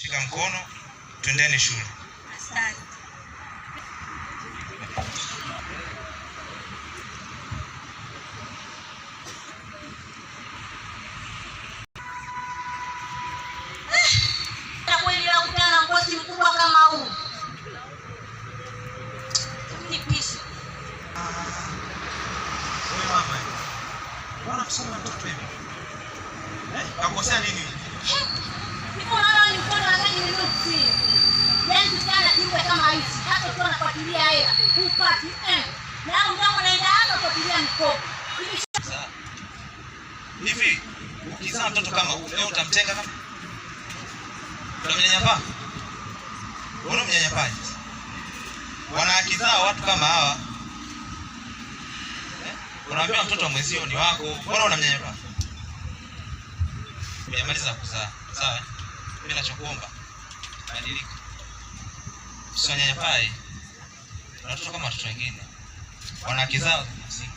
Shika mkono, twendeni shule. Asante. Kweli nakutana na bosi mkubwa kama huu. Nipishe. Wewe mama. Mbona kusoma mtoto hivi? Kakosea nini? Niko naona ni mkono wa gani niliokusi. Yaani sana kiumbe kama hizi. Hata ukiwa unafuatilia hela, upati na hapo ndio unaenda hapo kufuatilia mkopo. Hivi ukizaa mtoto kama huyu leo utamtenga kama? Unamnyanyapaa? Unamnyanyapaa? Wanakizaa watu kama hawa. Unaambia mtoto wa mwenzio ni wako, mbona unamnyanyapaa? Umemaliza kuzaa, sawa? Mimi nachokuomba badilika. Usanyanyapaa. Watoto kama watoto wengine. Wanakizaa msingi.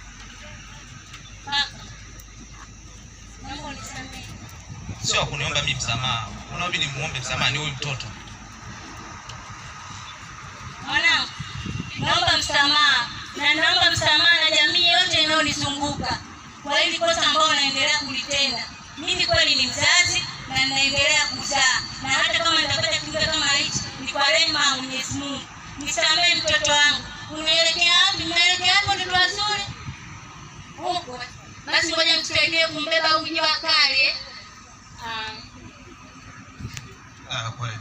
Naomba unisamehe. Sio kuniomba mimi msamaha. Unaomba ni muombe msamaha ni huyu mtoto. Mwanangu, naomba msamaha. Na naomba msamaha na jamii yote inayonizunguka kwa hili kosa ambalo naendelea kulitenda. Mimi kweli ni mzazi na ninaendelea kuzaa. Na hata kama nitapata kiumbe kama hichi, ni kwa rehema ya Mwenyezi Mungu. Nisamehe mtoto wangu. Unaelekea wapi? Unaelekea hapo ndio wazuri? Huko. Basi ngoja msaidie kumbeba huyu jiwa kali. Kweli.